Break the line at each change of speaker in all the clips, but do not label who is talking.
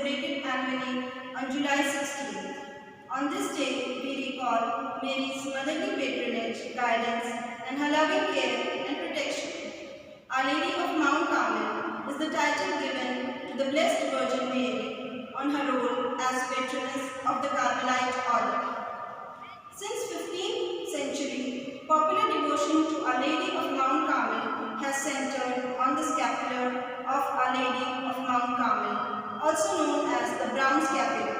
celebrated annually on July 16th. On this day, we recall Mary's motherly patronage, guidance, and her loving care and protection. Our Lady of Mount Carmel is the title given to the Blessed Virgin Mary on her role as patroness of the Carmelite order. Since 15th century, popular devotion to Our Lady of Mount Carmel has centered on the scapular of Our Lady of Mount Carmel, also known as the Brown Scapular.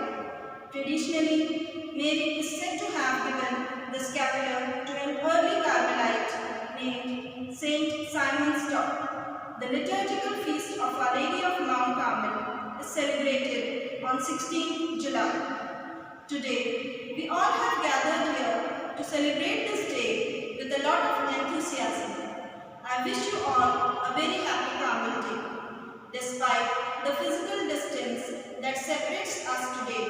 Traditionally, Mary is said to have given the scapular to an early Carmelite named Saint Simon Stock. The liturgical feast of Our Lady of Mount Carmel is celebrated on 16th July. Today, we all have gathered here to celebrate this day with a lot of enthusiasm. I wish you all a very happy Carmel Day. Despite the physical distance that separates us today,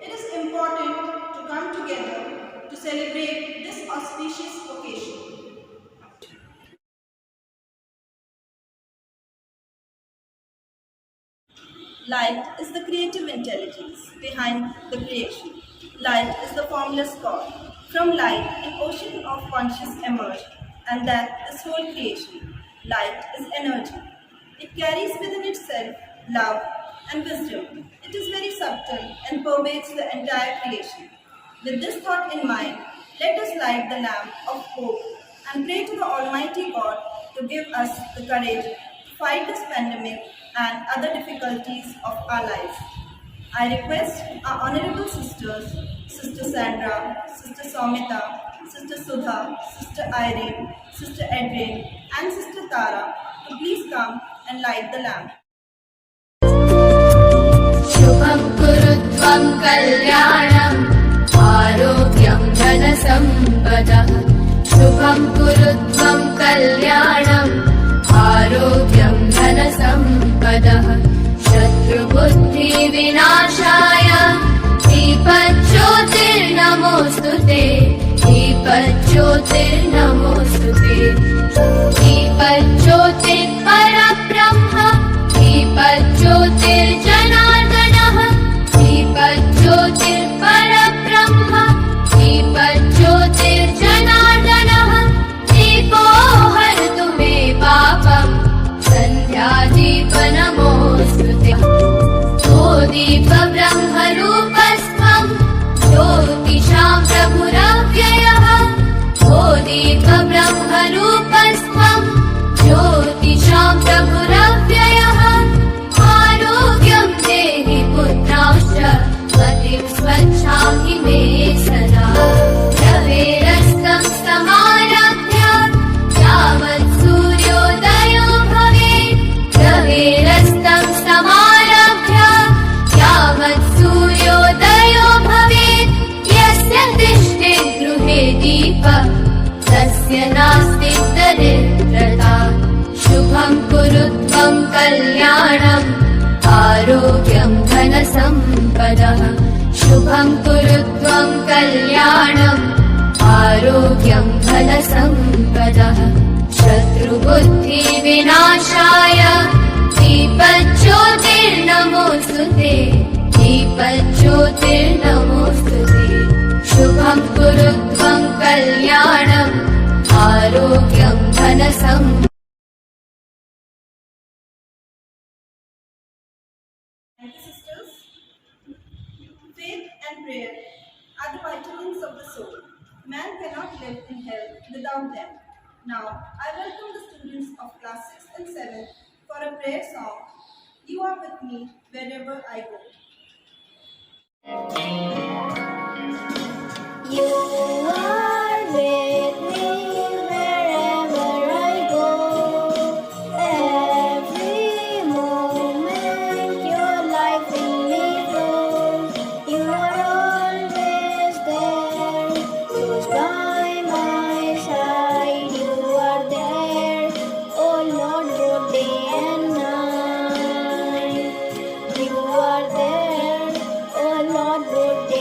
it is important to come together to celebrate this auspicious occasion. Light is the creative intelligence behind the creation. Light is the formless God. From light, an ocean of conscious emerged, and that is whole creation. Light is energy. It carries within itself love and wisdom. It is very subtle and pervades the entire creation. With this thought in mind, let us light the lamp of hope and pray to the Almighty God to give us the courage to fight this pandemic and other difficulties of our lives. I request our honorable sisters, Sister Sandra, Sister Somita, Sister Sudha, Sister Irene, Sister Edwin, and Sister Tara to please come and light the lamp.
शुभं कुरुत्वं कल्याणम् आरोग्यं धनसम्पदः शुभं कुरुत्वं कल्याणम् आरोग्यं धनसम्पदः शत्रुबुद्धिविनाशाय दीपज्योतिर्नमोऽस्तु ते दीपज्योतिर्नमोऽस्तु ते दीपज्योतिर्परब्रह्म दीपज्योतिर्जनार्दनः दीपज्योतिर्परब्रह्म दीपज्योतिर्जनार्दनः दीपो हरतु मे पापम् सन्ध्यादीपनमोऽस्तु ते ओ दीपब्रह्मरूपस्त्वं ज्योतिषां प्रभुरव्ययः ओ दीपब्रह्मरूपस्त्वं ज्योतिषां प्रभुरव्ययः आरोग्यं देहि पुत्रांश्च मतिं स्वच्छामि मे सदा रवेरस्तं समारभ्य यावत् सूर्योदयो भवेत् रवेरस्तं समारभ्य यावत् सूर्योदयो भवेत् यस्य तिष्ठे गृहे दीपः तस्य नास्ति दरिद्रता शुभं कुरुत्वं कल्याणम् आरोग्यं धनसम्पदः शुभं कुरुत्वं कल्याणम् आरोग्यं धनसम्पदः शत्रुबुद्धिविनाशाय दीपज्योतिर्नमोऽस्तु ते दीपज्योतिर्नमोऽस्तु ते शुभं कुरुत्वं कल्याणम् आरोग्यं धनसम्पदः
Sisters, faith and prayer are the vitamins of the soul. Man cannot live in health without them. Now, I welcome the students of class 6 and 7 for a prayer song. You are with me wherever I go.
You are with me wherever I go. Every moment your life in me flows. You are always there, close by my side. You are there, oh Lord, both day and night. You are there, oh Lord, both day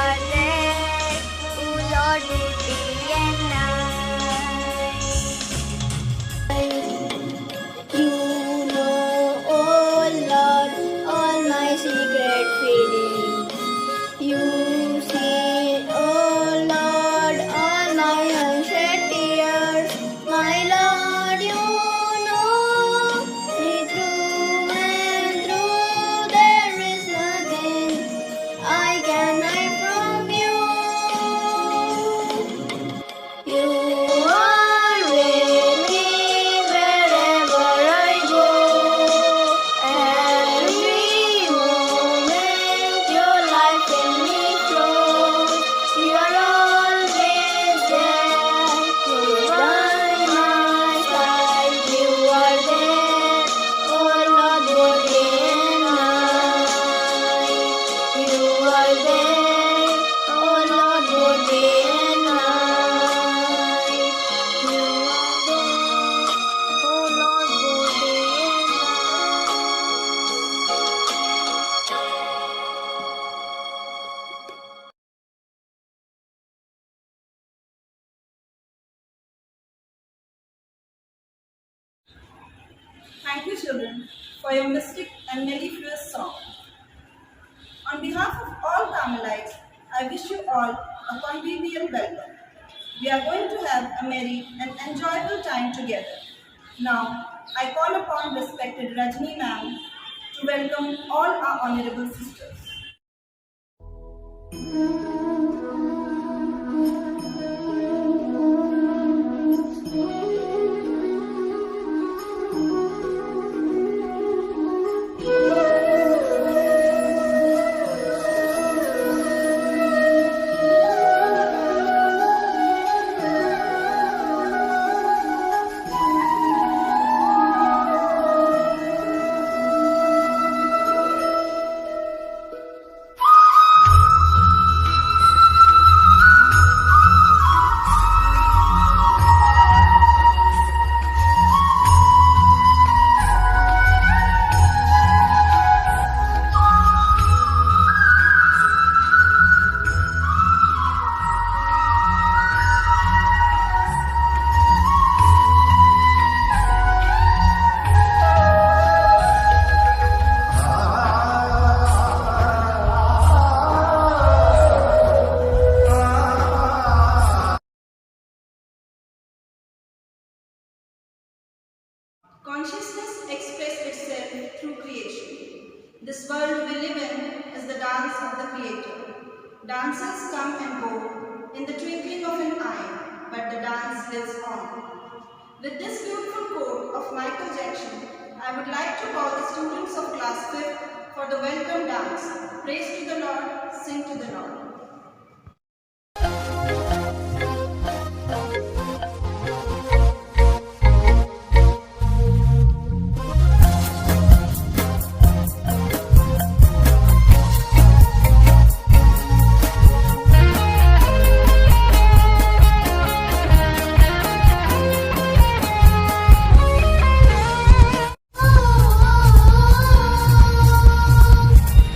are there, oh Lord, both day and night. You know, oh Lord, all my secret feelings. You see, oh Lord, all my unshed tears. My Lord, you know me through and through. There is nothing I can hide from you. You are with me wherever I go. Every moment your life in me flows. You are always there. Close by my side. You are there. Oh Lord, both day and night. You are there. Oh Lord, both day and night. You are there. Oh Lord, both day and
Thank you, children, for your mystic and mellifluous song. On behalf of all Carmelites, I wish you all a convivial welcome. We are going to have a merry and enjoyable time together. Now, I call upon respected Rajni ma'am to welcome all our honorable sisters. Consciousness expresses itself through creation. This world we live in is the dance of the Creator. Dancers come and go in the twinkling of an eye, but the dance lives on. With this beautiful quote of Michael Jackson, I would like to call the students of class 5th for the welcome dance. Praise to the Lord, sing to the Lord.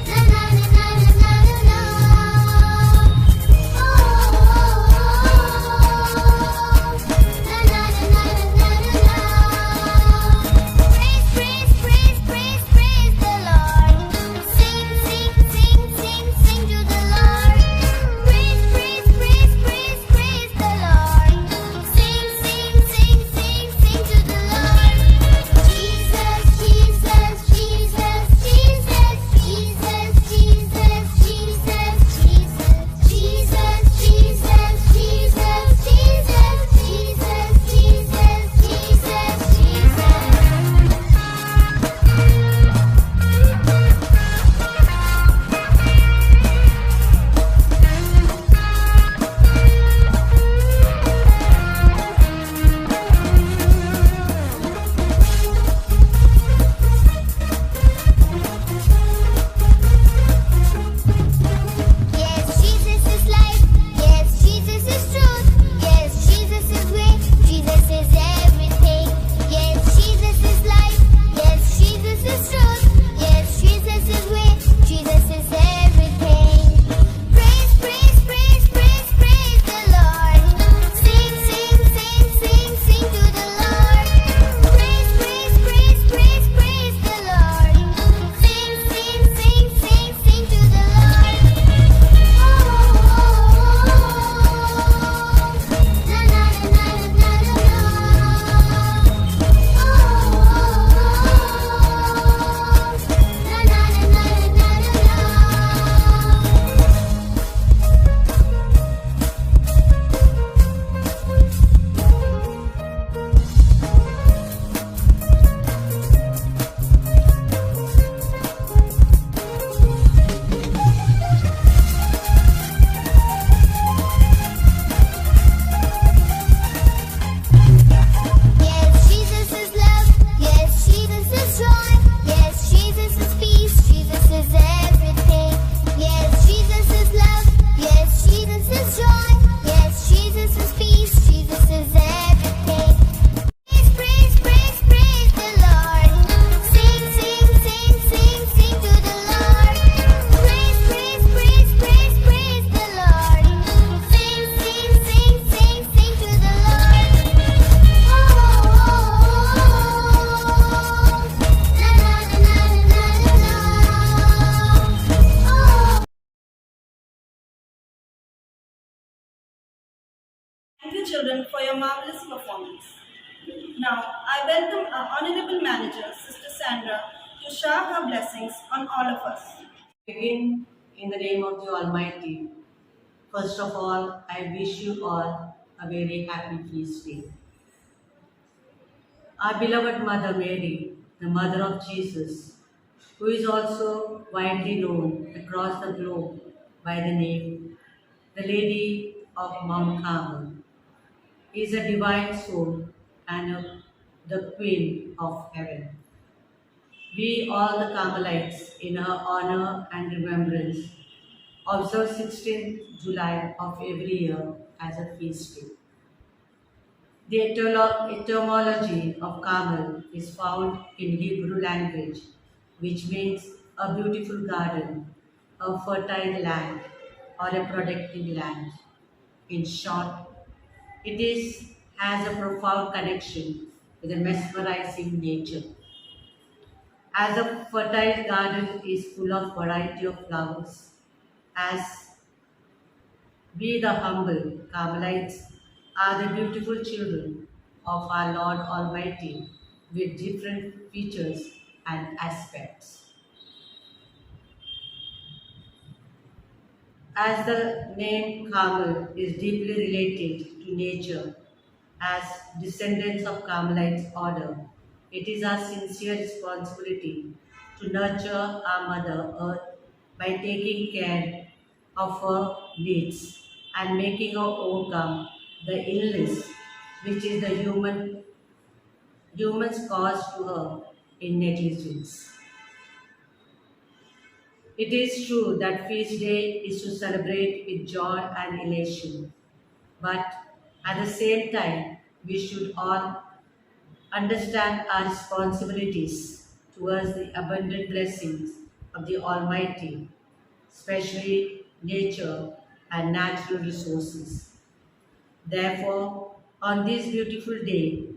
na na na na na na na.
Thank you, children, for your marvelous performance. Now, I welcome our Honorable Manager, Sister Sandra, to shower her blessings on all of us.
Begin in the name of the Almighty. First of all, I wish you all a very happy feast day. Our beloved Mother Mary, the Mother of Jesus, who is also widely known across the globe by the name the Lady of Mount Carmel, is a divine soul and the Queen of Heaven. We, all the Carmelites, in her honor and remembrance, observe 16th July of every year as a feast day. The etymology of Carmel is found in Hebrew language, which means a beautiful garden, a fertile land, or a productive land. In short, has a profound connection with a mesmerizing nature. As a fertile garden is full of variety of flowers, as we the humble Carmelites are the beautiful children of our Lord Almighty with different features and aspects. As the name Carmel is deeply related to nature, as descendants of Carmelite order, it is our sincere responsibility to nurture our Mother Earth by taking care of her needs and making her overcome the illness which is the humans caused to her in negligence. It is true that feast day is to celebrate with joy and elation, but at the same time, we should all understand our responsibilities towards the abundant blessings of the Almighty, especially nature and natural resources. Therefore, on this beautiful day,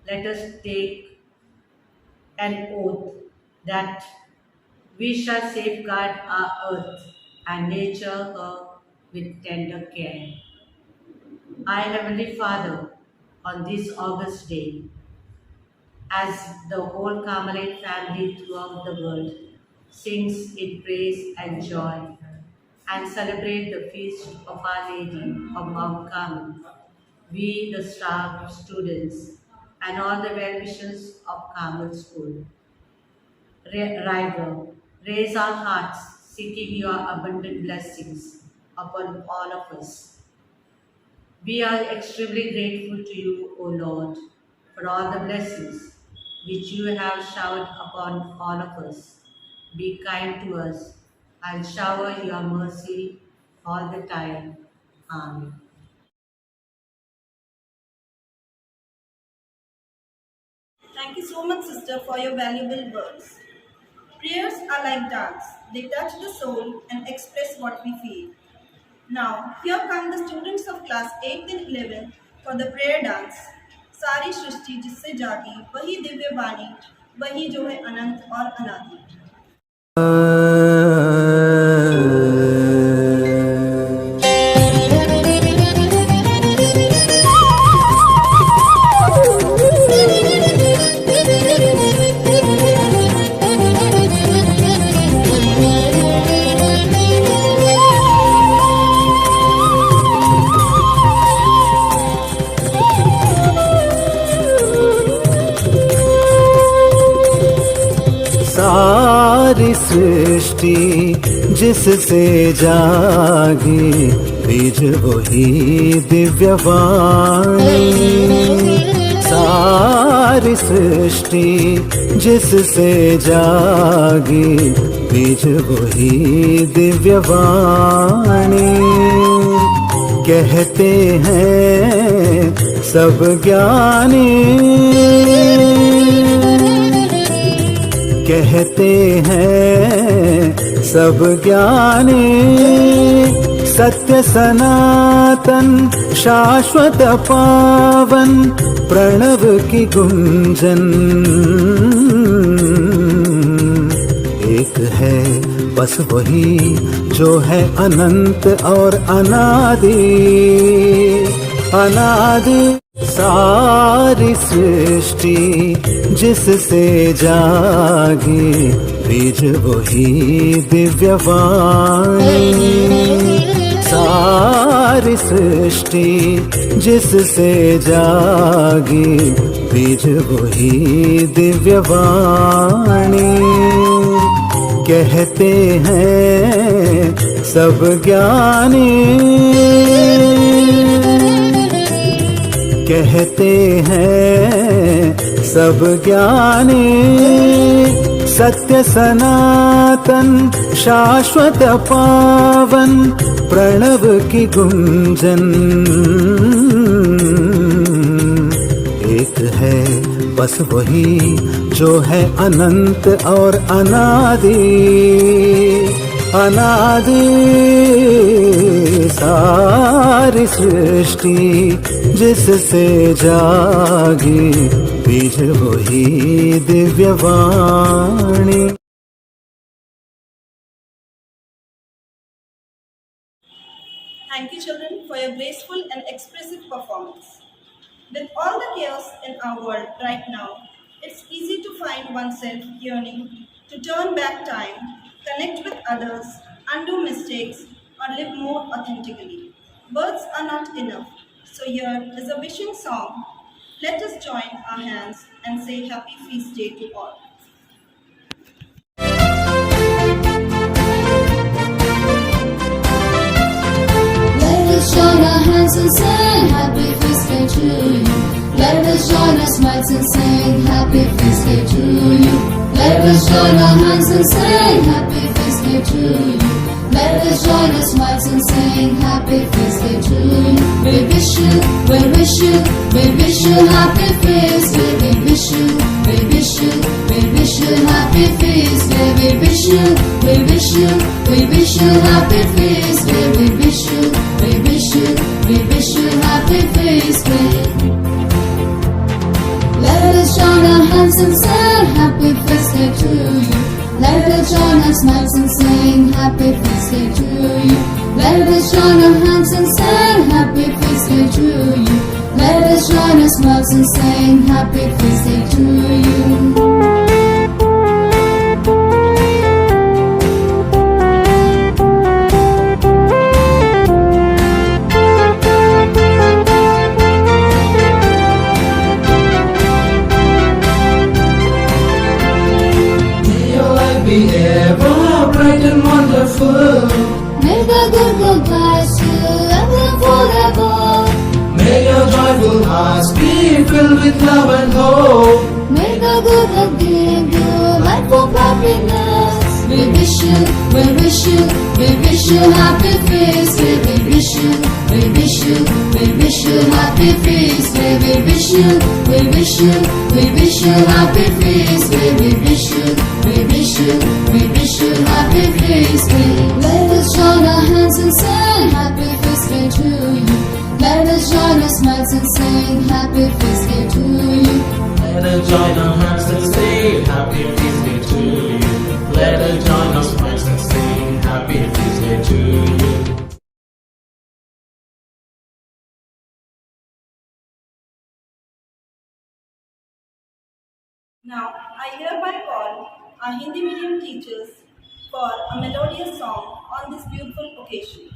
let us take an oath that we shall safeguard our earth and nature her with tender care. Our Heavenly Father, on this August day, as the whole Carmelite family throughout the world sings in praise and joy and celebrate the feast of Our Lady of Mount Carmel, we, the staff, students, and all the well-wishers of Carmel School, River, raise our hearts seeking your abundant blessings upon all of us. We are extremely grateful to you, O Lord, for all the blessings which you have showered upon all of us. Be kind to us and shower your mercy all the time. Amen.
Thank you so much, sister, for your valuable words. Prayers are like dance. They touch the soul and express what we feel. Now, here come the students of class 8th and 11th for the prayer dance. सारी सृष्टि जिससे जागी वही दिव्य वाणी वही जो है अनंत और अनादि.
सारी सृष्टि जिससे जागी बीज वही दिव्यवाणी. सारी सृष्टि जिससे जागी बीज वही दिव्यवाणी. कहते हैं सब ज्ञानी, कहते हैं सब ज्ञानी, सत्य सनातन शाश्वत पावन प्रणव की गुंजन एक है बस वही जो है अनंत और अनादि. अनादि सारी सृष्टि जिससे जागी, बीज वही दिव्यवाणी। सारी सृष्टि जिससे जागी, बीज वही दिव्यवाणी। कहते हैं सब ज्ञानी, कहते हैं सब ज्ञानी, सत्य सनातन शाश्वत पावन, प्रणव की गुंजन एक है बस वही जो है अनंत और अनादि। अनादि सारी सृष्टि जिससे जागी, बीज वही Divyavani.
Thank you, children, for your graceful and expressive performance. With all the chaos in our world right now, it's easy to find oneself yearning to turn back time, connect with others, undo mistakes, or live more authentically. Words are not enough, so here is a wishing song. Let us join our hands and say Happy Feast Day to all.
Let us join our hands and sing Happy Feast Day to you. Let us join our smiles and sing Happy Feast Day to you. Let us join our hands and sing Happy Feast Day to you. Let us join our smiles and sing Happy Feast Day to you. We wish you, we wish you, we wish you Happy Feast Day. We wish you, we wish you, we wish you Happy Feast Day. We wish you, we wish you, we wish you Happy Feast Day. We wish you, we wish you, we wish you Happy Feast Day. Let us join our hands and sing Happy Feast Day to you. Let us join our smiles and sing Happy Feast Day to you. Let us join our hands and sing Happy Feast Day to you. Let us join our smiles and sing Happy Feast Day to you.
Be ever bright and wonderful.
May the good Lord bless you ever forever.
May your joyful hearts be filled with love and hope.
May the good Lord give you life of happiness. We wish you, we wish you, we wish you Happy Feast Day. We wish you, we wish you, we wish you Happy Feast Day. We wish you, we wish you, we wish you Happy Feast Day. We wish you, we wish you, we wish you Happy Feast Day. Let us join our hands and sing Happy Feast Day to you. Let us join our smiles and sing Happy Feast Day to you.
Let us join our hands and say Happy Feast Day to you. Let us join our smiles and sing Happy Feast Day to you.
Now, I hereby call our Hindi medium teachers for a melodious song on this beautiful occasion.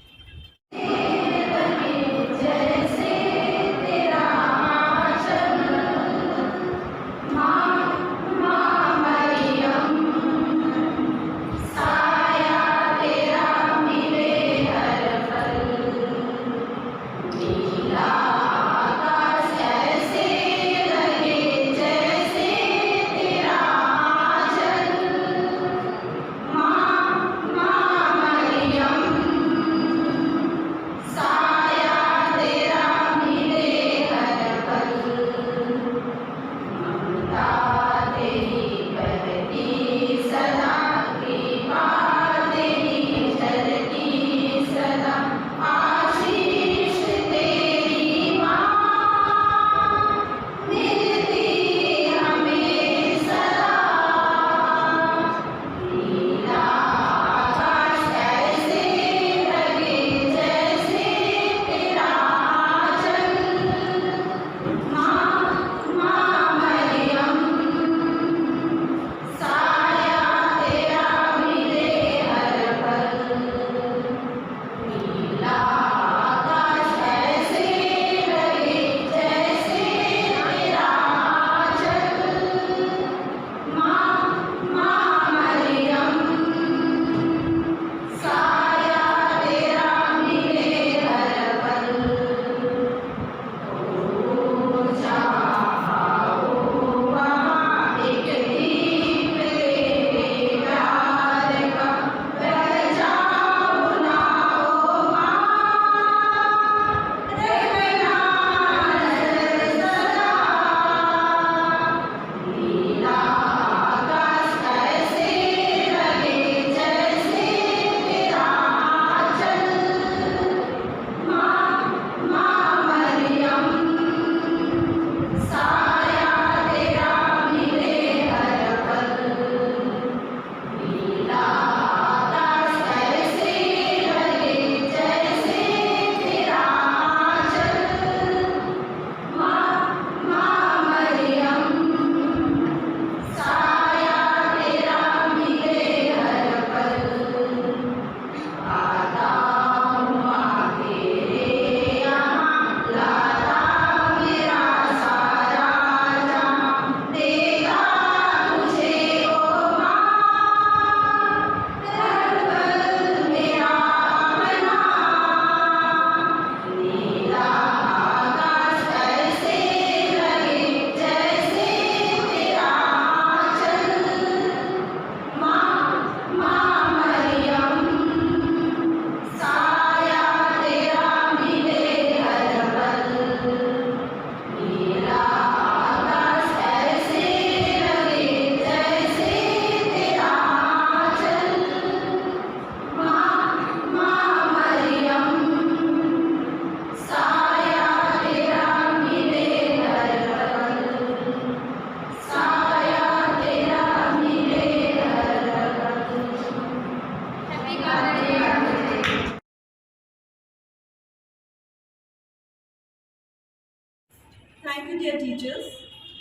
Thank you, dear teachers.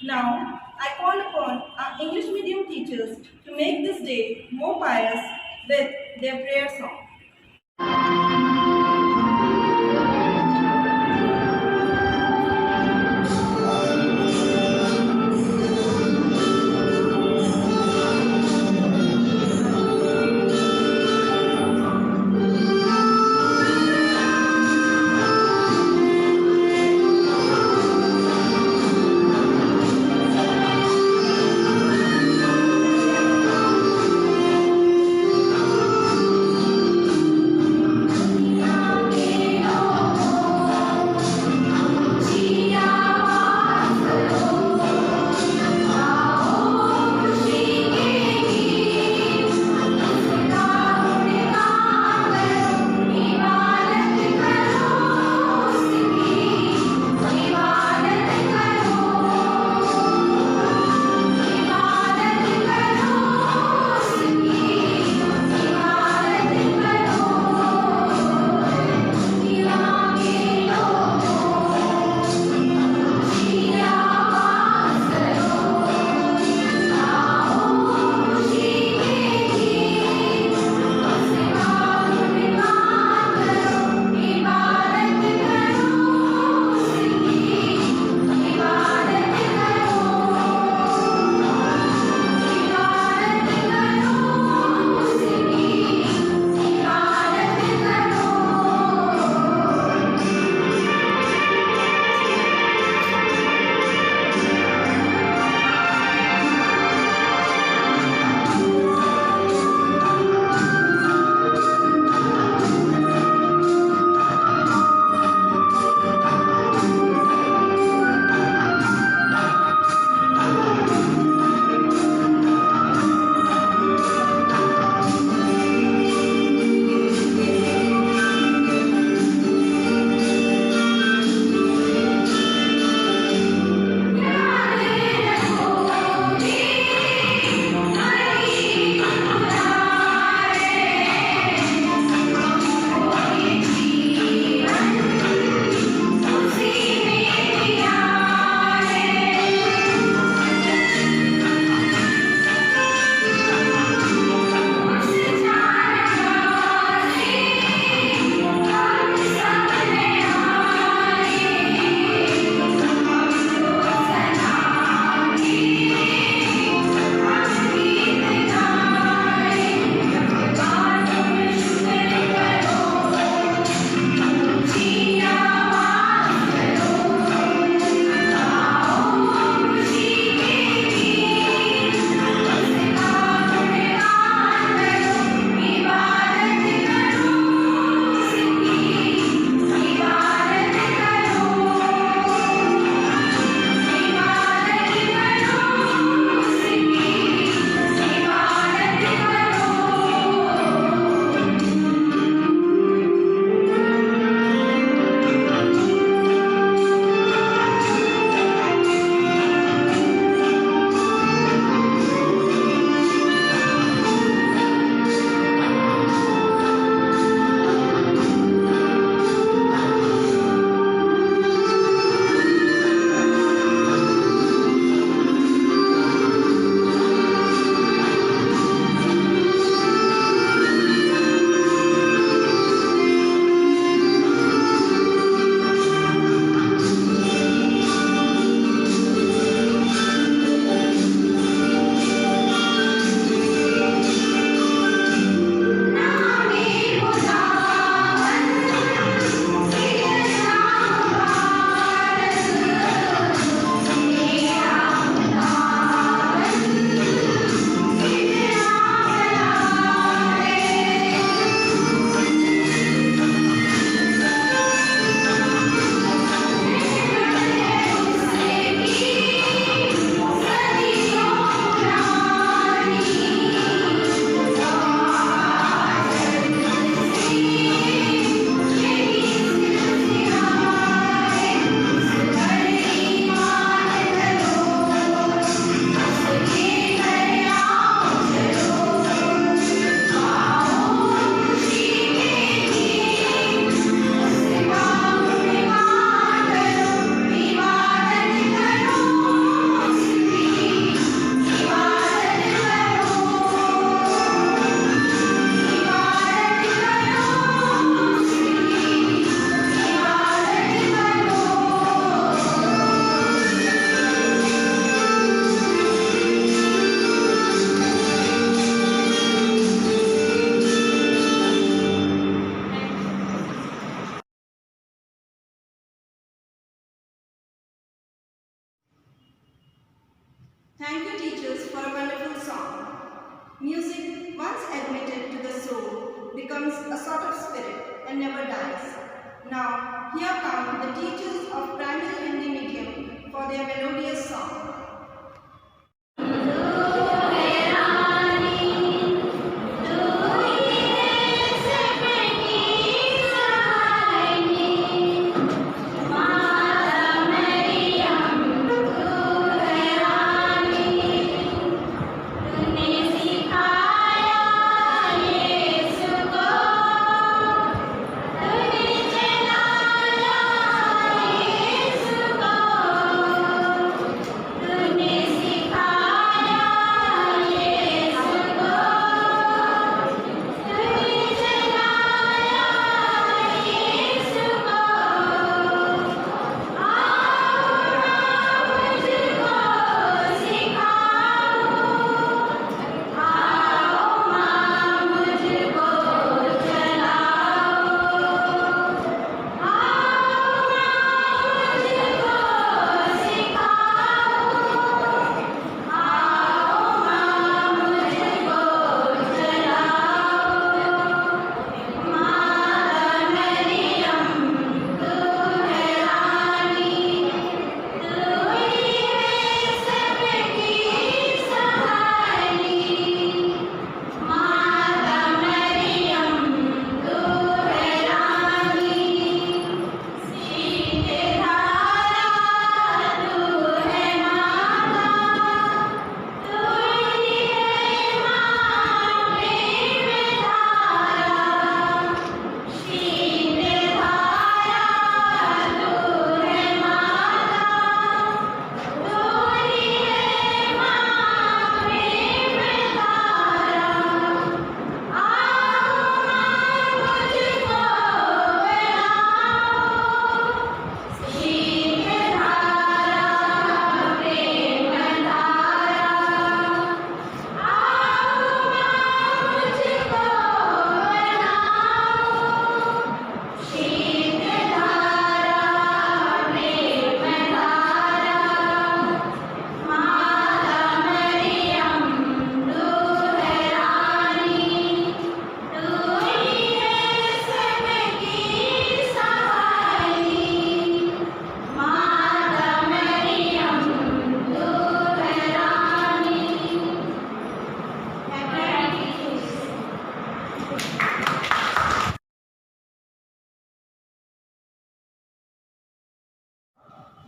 Now, I call upon our English medium teachers to make this day more pious with their prayer song. Thank you, teachers, for a wonderful song. Music, once admitted to the soul, becomes a sort of spirit and never dies. Now, here come the teachers of primary Hindi medium for their melodious song.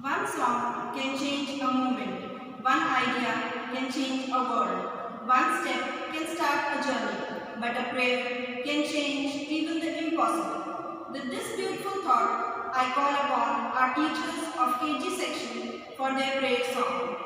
One song can change a moment. One idea can change a world. One step can start a journey. But a prayer can change even the impossible. With this beautiful thought, I call upon our teachers of KG section for their prayer song.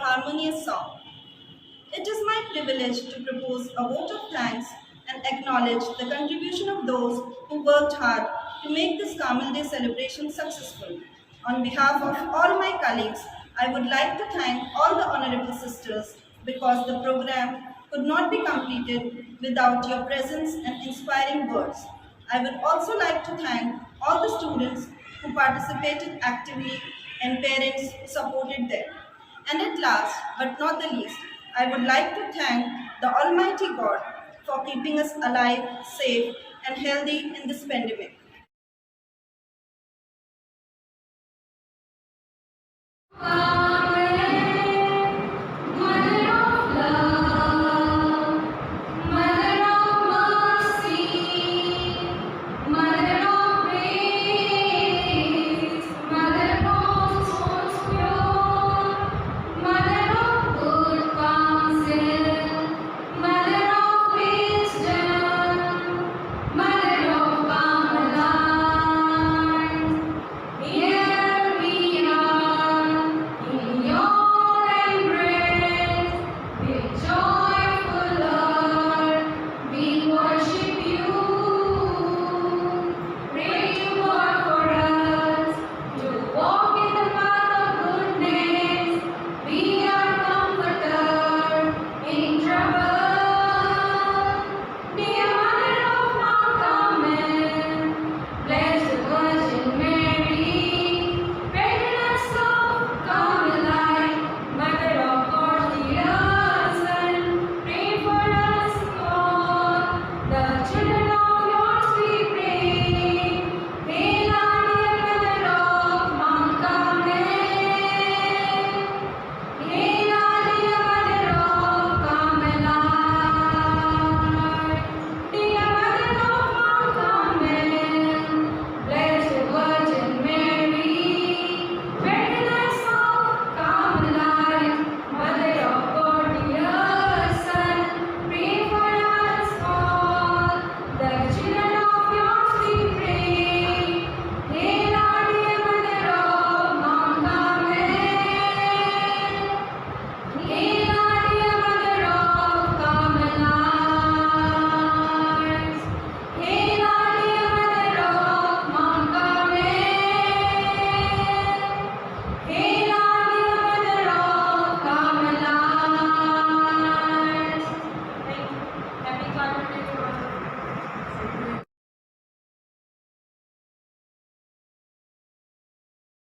harmonious song. It is my privilege to propose a vote of thanks and acknowledge the contribution of those who worked hard to make this Kamal Day celebration successful. On behalf of all my colleagues, I would like to thank all the honorable sisters because the program could not be completed without your presence and inspiring words. I would also like to thank all the students who participated actively and parents who supported them. And at last, but not the least, I would like to thank the Almighty God for keeping us alive, safe, and healthy in this pandemic.